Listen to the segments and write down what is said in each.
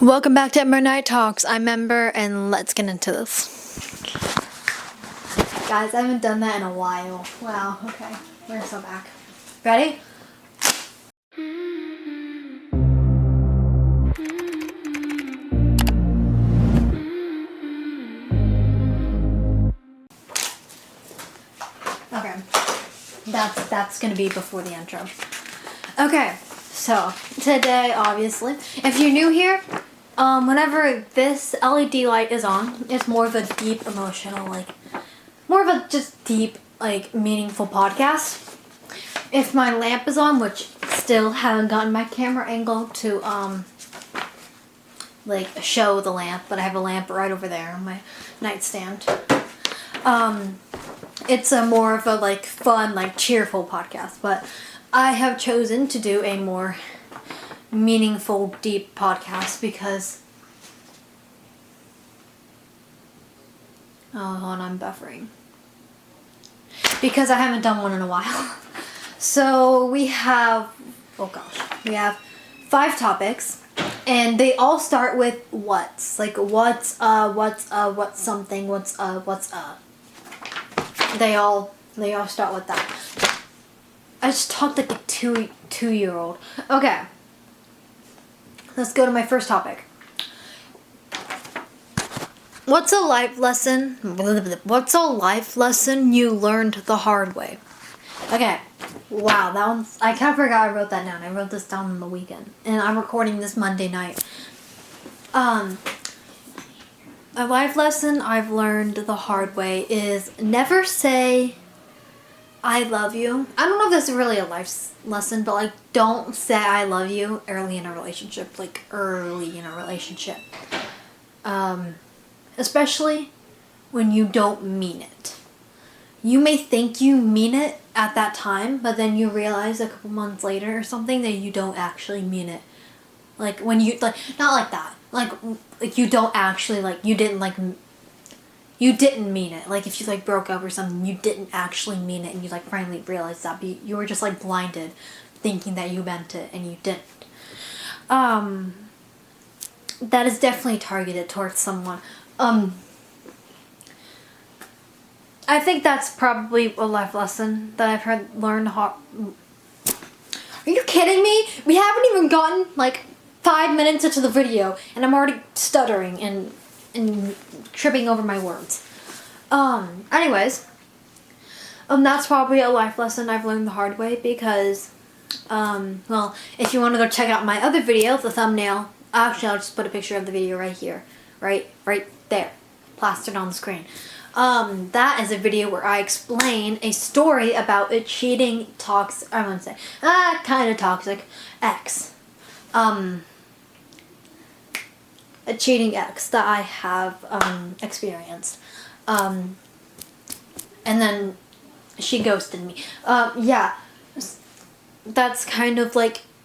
Welcome back to EmberNightTalks. I'm Ember, and let's get into this. Guys, I haven't done that in a while. Wow, okay. We're so back. Ready? Okay. That's gonna be before the intro. Okay, so today, obviously, if you're new here, whenever this LED light is on, it's more of a deep emotional, more of a just deep, meaningful podcast. If my lamp is on, which still haven't gotten my camera angle to, show the lamp, but I have a lamp right over there on my nightstand. It's a more of a, fun, cheerful podcast, but I have chosen to do a more meaningful, deep podcast because... Oh, hold on, I'm buffering. Because I haven't done one in a while. So we have 5 topics, and they all start with what's. What's something, what's up. They all start with that. I just talked like a two-year-old. Okay. Let's go to my first topic. What's a life lesson you learned the hard way? Okay. Wow, that one's... I kind of forgot I wrote that down. I wrote this down on the weekend. And I'm recording this Monday night. A life lesson I've learned the hard way is never say I love you. I don't know if this is really a life lesson, but don't say I love you early in a relationship. Especially when you don't mean it. You may think you mean it at that time, but then you realize a couple months later or something that you don't actually mean it. When you, not like that. You don't actually, you didn't mean it. If you, broke up or something, you didn't actually mean it, and you, finally realized that, but you were just, blinded, thinking that you meant it, and you didn't. That is definitely targeted towards someone. I think that's probably a life lesson that I've learned hard. Are you kidding me? We haven't even gotten, 5 minutes into the video, and I'm already stuttering and tripping over my words. Anyways, that's probably a life lesson I've learned the hard way because, if you want to go check out my other video, the thumbnail, actually I'll just put a picture of the video right here, right there, plastered on the screen. That is a video where I explain a story about a cheating kind of toxic ex. A cheating ex that I have experienced. And then she ghosted me. Yeah. That's kind of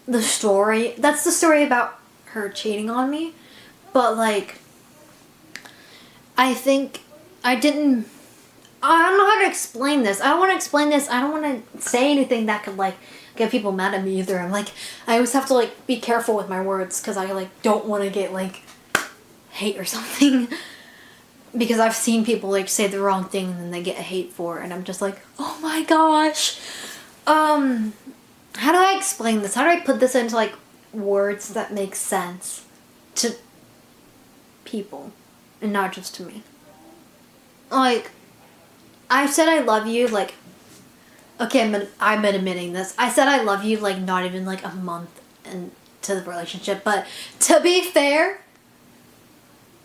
the story. That's the story about her cheating on me. But I think I don't know how to explain this. I don't want to explain this. I don't want to say anything that could get people mad at me either. I always have to be careful with my words because I don't want to get hate or something. Because I've seen people say the wrong thing and then they get hate for it, and I'm just oh my gosh. How do I explain this? How do I put this into words that make sense to people and not just to me? I said I love you, okay, I'm admitting this. I said I love you, not even, a month into the relationship. But, to be fair,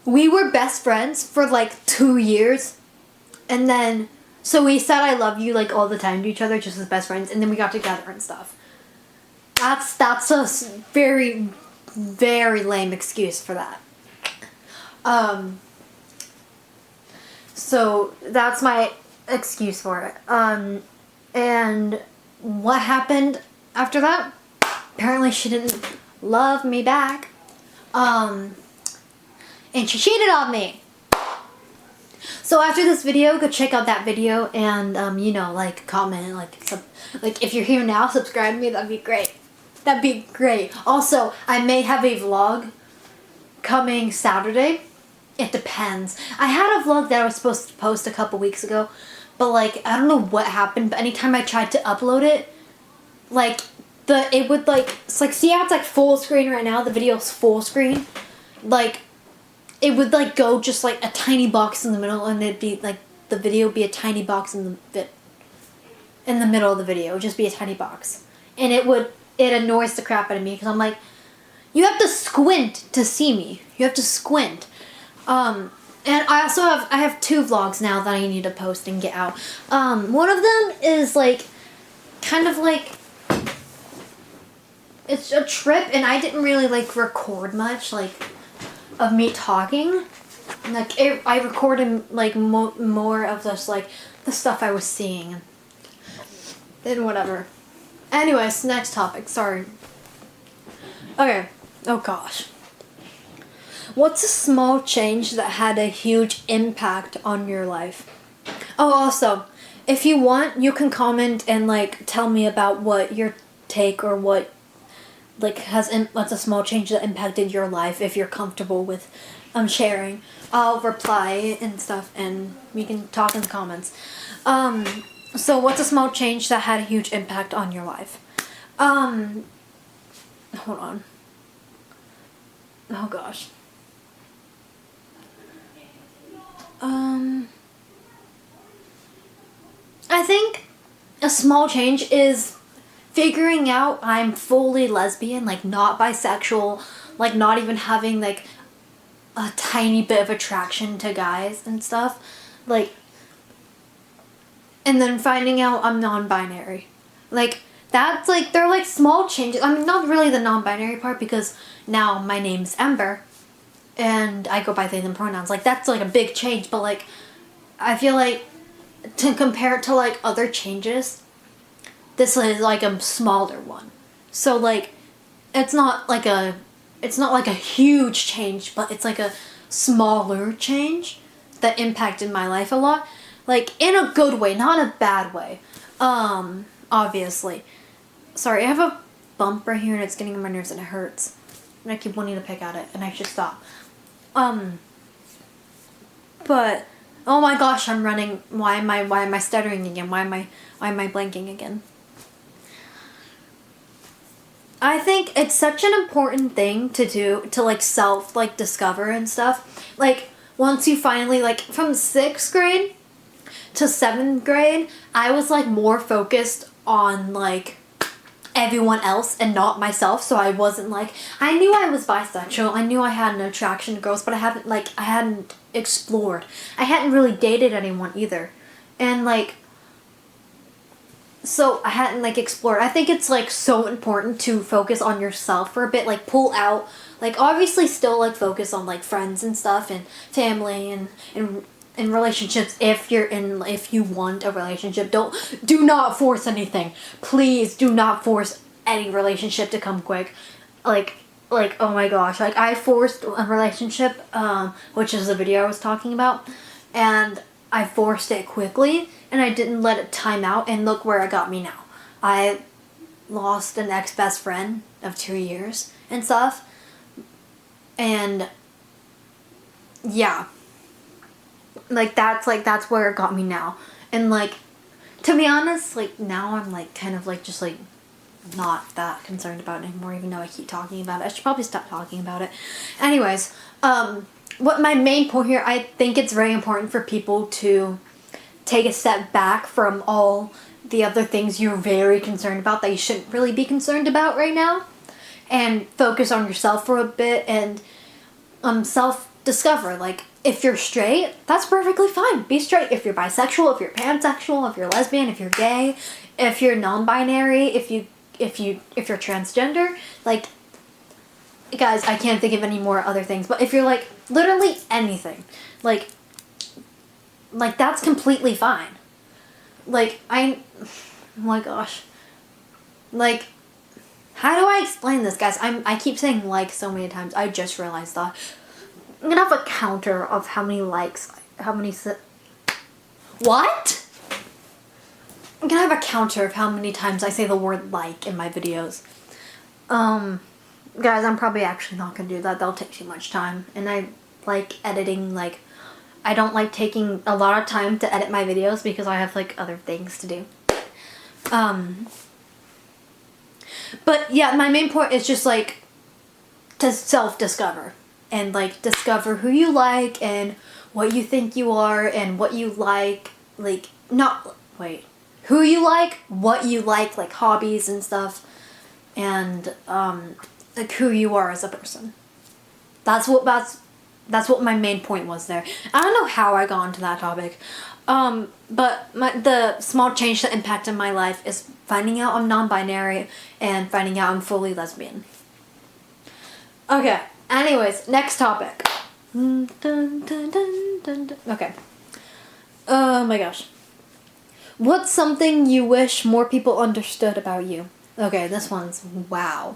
we were best friends for, 2 years. And then, so we said I love you, all the time to each other, just as best friends. And then we got together and stuff. That's a very, very lame excuse for that. So that's my excuse for it. And what happened after that? Apparently she didn't love me back. And she cheated on me. So after this video, go check out that video and, comment, if you're here now, subscribe to me, that'd be great. That'd be great. Also, I may have a vlog coming Saturday. It depends. I had a vlog that I was supposed to post a couple weeks ago, but like I don't know what happened, but anytime I tried to upload it, like it would like, it's like, see how it's like full screen right now, the video's full screen, like it would like go just like a tiny box in the middle, and it'd be like the video would be a tiny box in the middle of the video. It would just be a tiny box, and it annoys the crap out of me because I'm like, you have to squint to see me. You have to squint. And I have 2 vlogs now that I need to post and get out. One of them is like kind of like, it's a trip, and I didn't really like record much like of me talking. Like I recorded like more of just like the stuff I was seeing and whatever. Anyways, next topic. Sorry. Okay. Oh gosh. What's a small change that had a huge impact on your life? Oh, also, if you want, you can comment and like tell me about what your take or what like what's a small change that impacted your life, if you're comfortable with sharing. I'll reply and stuff, and we can talk in the comments. So what's a small change that had a huge impact on your life? Hold on. Oh gosh. I think a small change is figuring out I'm fully lesbian, like not bisexual, like not even having like a tiny bit of attraction to guys and stuff, like, and then finding out I'm non-binary. Like that's like, they're like small changes. I mean, not really the non-binary part, because now my name's Ember and I go by they them pronouns. Like that's like a big change, but like I feel like to compare it to like other changes, this is like a smaller one. So like it's not like a huge change, but it's like a smaller change that impacted my life a lot, like in a good way, not a bad way. Obviously. Sorry, I have a bump right here and it's getting on my nerves and it hurts. And I keep wanting to pick at it and I should stop. But oh my gosh, I'm running. Why am I stuttering again? Why am I blanking again? I think it's such an important thing to do, to like self like discover and stuff. Like once you finally, like from 6th grade to 7th grade, I was like more focused on like everyone else and not myself. So I wasn't like, I knew I was bisexual. I knew I had an attraction to girls, but I hadn't explored. I hadn't really dated anyone either. And like, so I hadn't like explored. I think it's like so important to focus on yourself for a bit, like pull out, like obviously still like focus on like friends and stuff and family and relationships if you want a relationship. Do not force anything. Please do not force any relationship to come quick. Like oh my gosh, like I forced a relationship, which is the video I was talking about, and I forced it quickly and I didn't let it time out, and look where it got me now. I lost an ex-best friend of 2 years and stuff, and yeah, like that's where it got me now. And like, to be honest, like now I'm like kind of like just like not that concerned about it anymore, even though I keep talking about it. I should probably stop talking about it. Anyways, what my main point here, I think it's very important for people to take a step back from all the other things you're very concerned about that you shouldn't really be concerned about right now, and focus on yourself for a bit and self-discover. Like, if you're straight, that's perfectly fine. Be straight. If you're bisexual, if you're pansexual, if you're lesbian, if you're gay, if you're non-binary, if you're transgender, like, guys, I can't think of any more other things, but if you're like literally anything, like that's completely fine. Like, oh my gosh, like, how do I explain this, guys? I keep saying like so many times. I just realized that I'm gonna have a counter of how many likes, what? I'm gonna have a counter of how many times I say the word like in my videos. Guys, I'm probably actually not gonna do that. That'll take too much time. And I like editing, like, I don't like taking a lot of time to edit my videos because I have, like, other things to do. But yeah, my main point is just, like, to self-discover. And, like, discover who you like and what you think you are and what you like, who you like, what you like hobbies and stuff. And, like, who you are as a person. That's what my main point was there. I don't know how I got into that topic. But the small change that impacted my life is finding out I'm non-binary and finding out I'm fully lesbian. Okay, anyways, next topic. Okay. Oh my gosh. What's something you wish more people understood about you? Okay, this one's wow.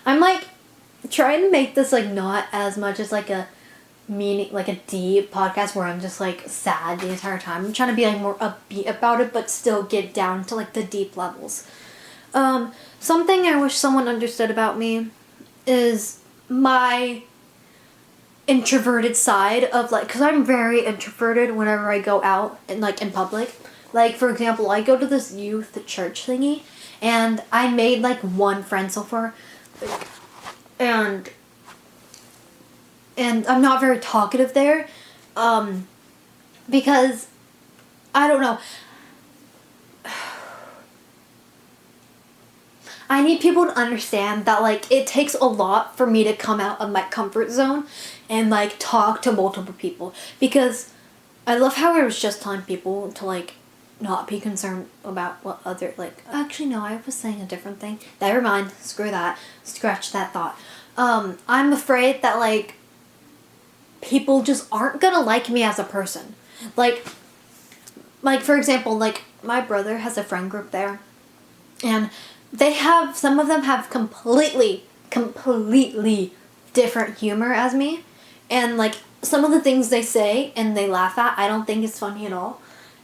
I'm like trying to make this like not as much as like a deep podcast where I'm just like sad the entire time. I'm trying to be like more upbeat about it, but still get down to like the deep levels. Something I wish someone understood about me is my introverted side of like, because I'm very introverted whenever I go out and like in public. Like, for example, I go to this youth church thingy and I made like one friend so far, and I'm not very talkative there, because I don't know. I need people to understand that, like, it takes a lot for me to come out of my comfort zone and, like, talk to multiple people. Because I love how I was just telling people to, like, not be concerned about what other, like, actually, no, I was saying a different thing. Never mind. Screw that. Scratch that thought. I'm afraid that, like, people just aren't gonna like me as a person. Like, for example, like, my brother has a friend group there. And some of them have completely different humor as me. And, like, some of the things they say and they laugh at, I don't think is funny at all.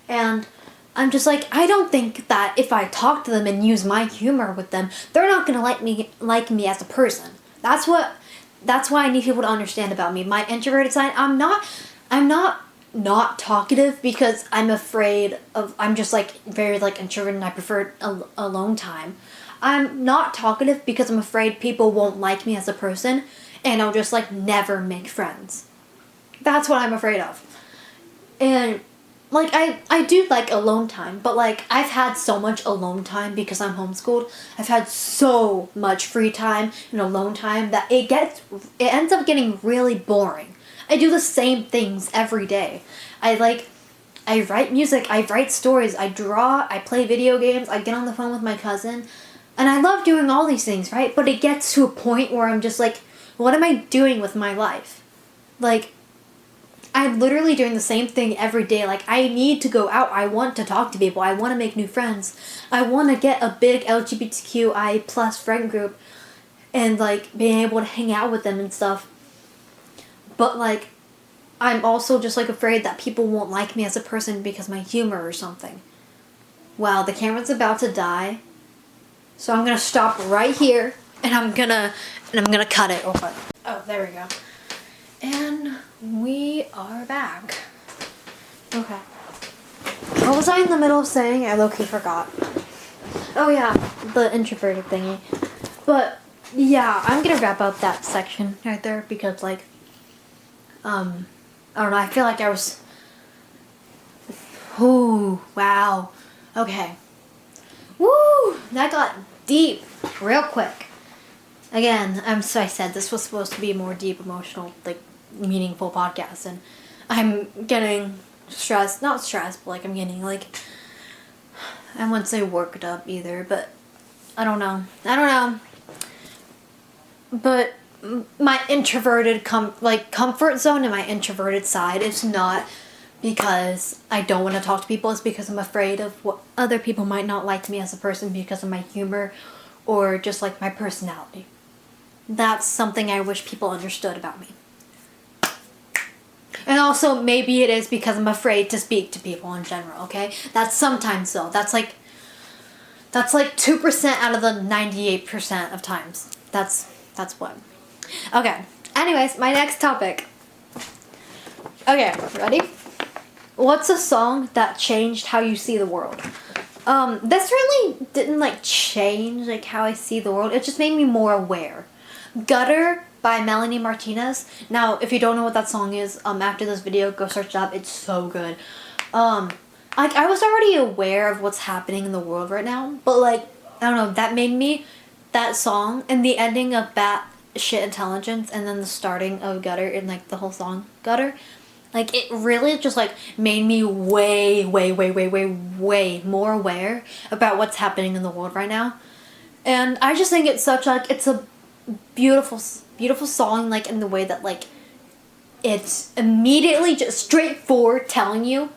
And I'm just like, I don't think that if I talk to them and use my humor with them, they're not gonna like me as a person. That's why I need people to understand about me. My introverted side, I'm not talkative because I'm afraid of, I'm just like very like introverted and I prefer alone time. I'm not talkative because I'm afraid people won't like me as a person and I'll just like never make friends. That's what I'm afraid of. And like I do like alone time, but like I've had so much alone time because I'm homeschooled. I've had so much free time and alone time that it ends up getting really boring. I do the same things every day. I write music, I write stories, I draw, I play video games, I get on the phone with my cousin, and I love doing all these things, right? But it gets to a point where I'm just like, what am I doing with my life? Like, I'm literally doing the same thing every day. Like, I need to go out. I want to talk to people. I want to make new friends. I want to get a big LGBTQI plus friend group and, like, being able to hang out with them and stuff. But, like, I'm also just, like, afraid that people won't like me as a person because of my humor or something. Wow, the camera's about to die. So I'm going to stop right here and I'm going to cut it open. Oh, there we go. And we are back. Okay. What was I in the middle of saying? I low-key forgot. Oh yeah, the introverted thingy. But yeah, I'm gonna wrap up that section right there because like, I don't know, I feel like I was, ooh, wow. Okay. Woo! That got deep real quick. Again, I said this was supposed to be a more deep, emotional, like, meaningful podcast, and I'm getting stressed, not stressed, but like I'm getting like, I wouldn't say worked up either, but I don't know, but my introverted comfort zone and my introverted side is not because I don't want to talk to people, it's because I'm afraid of what other people might not like me as a person because of my humor or just like my personality. That's something I wish people understood about me. And also, maybe it is because I'm afraid to speak to people in general, okay? That's sometimes though. That's like 2% out of the 98% of times. That's That's what. Okay. Anyways, my next topic. Okay, ready? What's a song that changed how you see the world? This really didn't like change like how I see the world. It just made me more aware. Gutter by Melanie Martinez. Now, if you don't know what that song is, after this video, go search it up. It's so good. Like I was already aware of what's happening in the world right now, but like I don't know, that made me that song and the ending of Bat Shit Intelligence and then the starting of Gutter and like the whole song Gutter. Like, it really just, like, made me way more aware about what's happening in the world right now. And I just think it's such, like, it's a beautiful song, like, in the way that, like, it's immediately just straightforward telling you,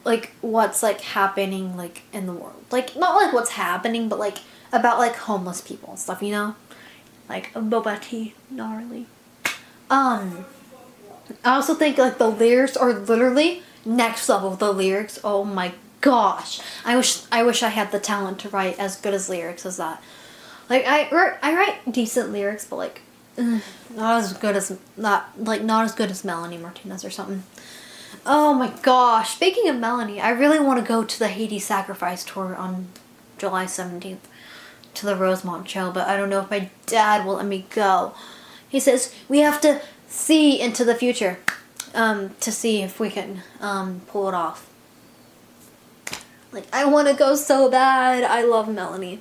like, what's, like, happening, like, in the world. Like, not, like, what's happening, but, like, about, like, homeless people and stuff, you know? Like, boba tea, gnarly. I also think like the lyrics are literally next level. The lyrics, oh my gosh! I wish I had the talent to write as good as lyrics as that. Like I write decent lyrics, but like not as good as Melanie Martinez or something. Oh my gosh! Speaking of Melanie, I really want to go to the Haiti Sacrifice tour on July 17th to the Rosemont show, but I don't know if my dad will let me go. He says we have to see into the future to see if we can pull it off. Like, I want to go so bad. I love Melanie.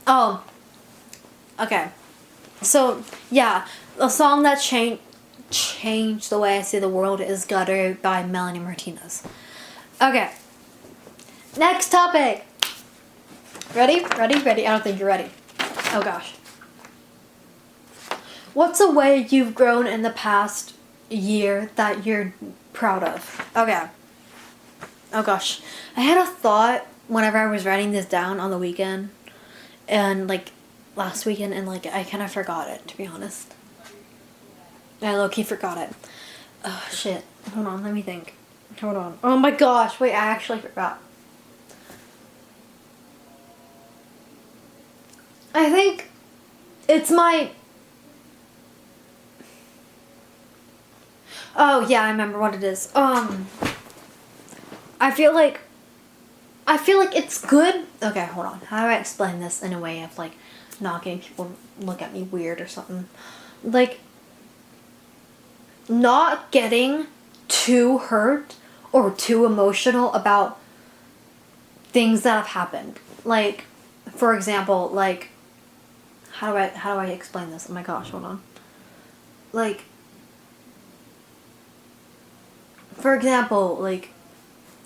Oh, okay. So, yeah, a song that changed the way I see the world is Gutter by Melanie Martinez. Okay. Next topic. Ready? Ready? Ready? I don't think you're ready. Oh, gosh. What's a way you've grown in the past year that you're proud of? Okay. Oh gosh. I had a thought whenever I was writing this down on the weekend. And like last weekend and like I kind of forgot it, to be honest. I low-key forgot it. Oh shit. Hold on, let me think. Hold on. Oh my gosh. Wait, I actually forgot. I think it's my... Oh, yeah, I remember what it is. I feel like it's good. Okay, hold on. How do I explain this in a way of, like, not getting people to look at me weird or something? Like, not getting too hurt or too emotional about things that have happened. Like, for example, like, how do I explain this? Oh my gosh, hold on. Like, for example, like,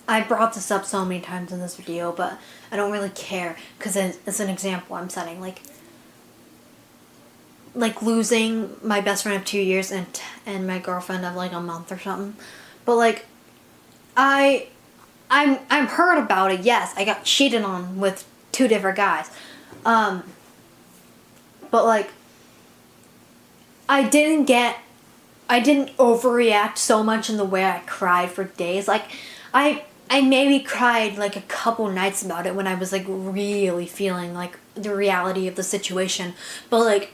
I brought this up so many times in this video, but I don't really care, because it's an example I'm setting, like losing my best friend of 2 years and my girlfriend of, like, a month or something, but, like, I'm hurt about it, yes, I got cheated on with 2 different guys, but, like, I didn't overreact so much in the way I cried for days. Like, I maybe cried, like, a couple nights about it when I was, like, really feeling, like, the reality of the situation. But, like,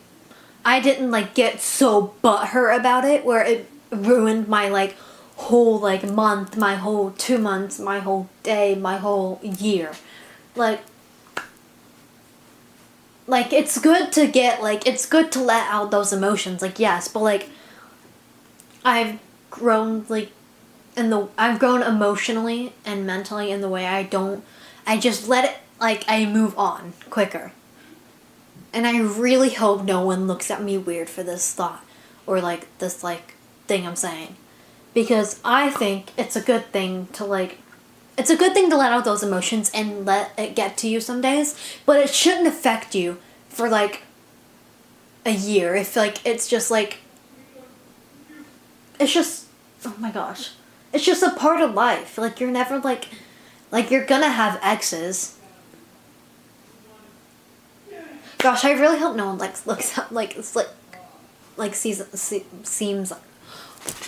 I didn't, like, get so butthurt about it where it ruined my, like, whole, like, month, my whole 2 months, my whole day, my whole year. Like, it's good to get, like, it's good to let out those emotions, like, yes, but, like, I've grown, like, I've grown emotionally and mentally in the way I just let it, like, I move on quicker. And I really hope no one looks at me weird for this thought, or, like, this, like, thing I'm saying. Because I think it's a good thing to, like, it's a good thing to let out those emotions and let it get to you some days, but it shouldn't affect you for, like, a year. If, like, it's just, like, it's just, oh my gosh. It's just a part of life. Like, you're never, like, you're gonna have exes. Gosh, I really hope no one, like, looks up, like, it's, like, seems,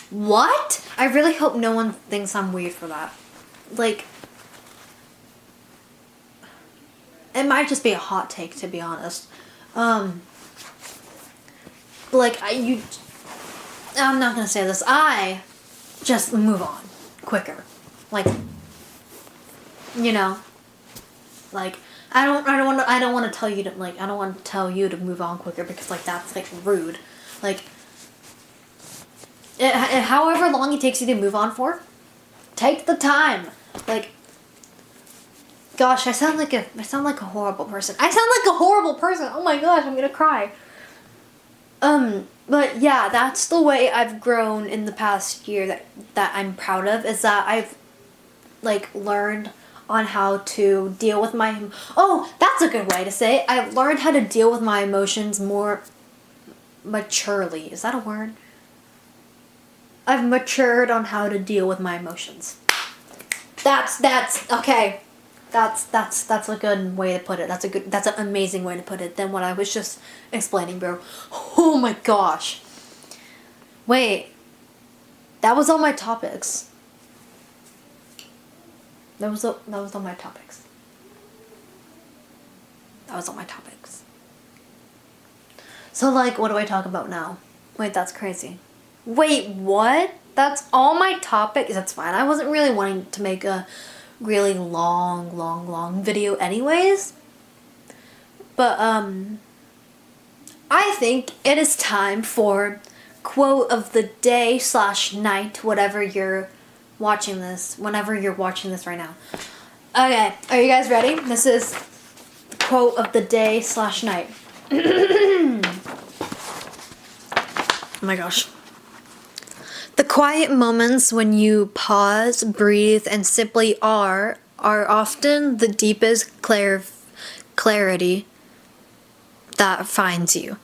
what? I really hope no one thinks I'm weird for that. Like, it might just be a hot take, to be honest. like, I'm not gonna say this, I just move on quicker. Like, you know, like, I don't want to tell you to, like, I don't want to tell you to move on quicker because, like, that's, like, rude. Like, however long it takes you to move on for, take the time. Like, gosh, I sound like a horrible person. Oh my gosh, I'm gonna cry. But yeah, that's the way I've grown in the past year that I'm proud of, is that I've, like, learned on how to deal with that's a good way to say it. I've learned how to deal with my emotions more maturely. Is that a word? I've matured on how to deal with my emotions. That's okay. That's a good way to put it. That's an amazing way to put it than what I was just explaining, bro. Oh my gosh. Wait. That was all my topics. That was all my topics. So, like, what do I talk about now? Wait, that's crazy. Wait, what? That's all my topics? That's fine. I wasn't really wanting to make a really long video anyways. But, I think it is time for quote of the day / night, whatever you're watching this, whenever you're watching this right now. Okay, are you guys ready? This is the quote of the day / night. Oh my gosh. The quiet moments when you pause, breathe, and simply are often the deepest clarity that finds you.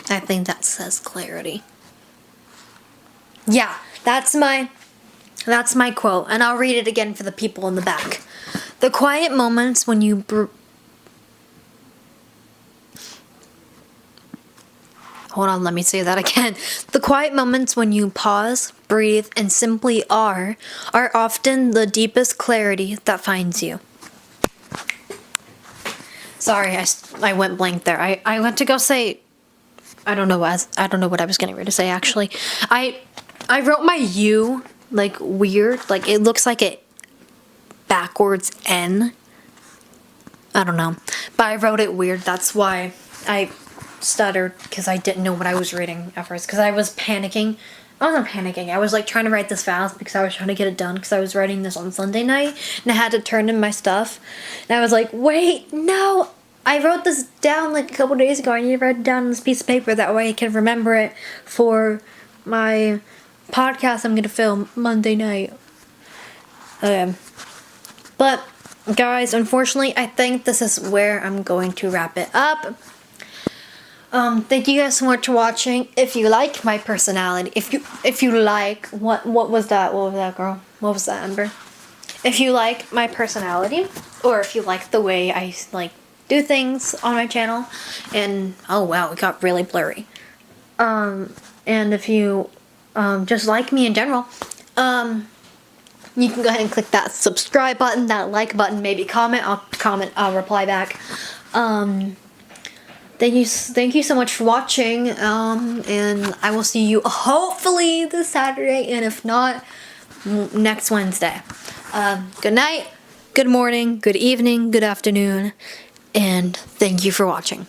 I think that says clarity. Yeah, that's my quote, and I'll read it again for the people in the back. The quiet moments when you Hold on, let me say that again. The quiet moments when you pause, breathe, and simply are often the deepest clarity that finds you. Sorry, I went blank there. I went to go say, I don't know what I was getting ready to say, actually. I wrote my U, like, weird. Like, it looks like a backwards N. I don't know. But I wrote it weird. That's why I stuttered, because I didn't know what I was reading at first, because I was panicking. I wasn't panicking. I was, like, trying to write this fast because I was trying to get it done, because I was writing this on Sunday night, and I had to turn in my stuff. And I was like, wait, no! I wrote this down, like, a couple days ago. I need to write it down on this piece of paper. That way I can remember it for my podcast I'm going to film Monday night. Okay. But, guys, unfortunately, I think this is where I'm going to wrap it up. Thank you guys so much for watching. If you like my personality, if you like, what was that? What was that, girl? What was that, Ember? If you like my personality, or if you like the way I, like, do things on my channel, and, oh wow, it got really blurry. And if you, just like me in general, you can go ahead and click that subscribe button, that like button, maybe comment, I'll reply back. Thank you so much for watching, and I will see you hopefully this Saturday, and if not, next Wednesday. Good night, good morning, good evening, good afternoon, and thank you for watching.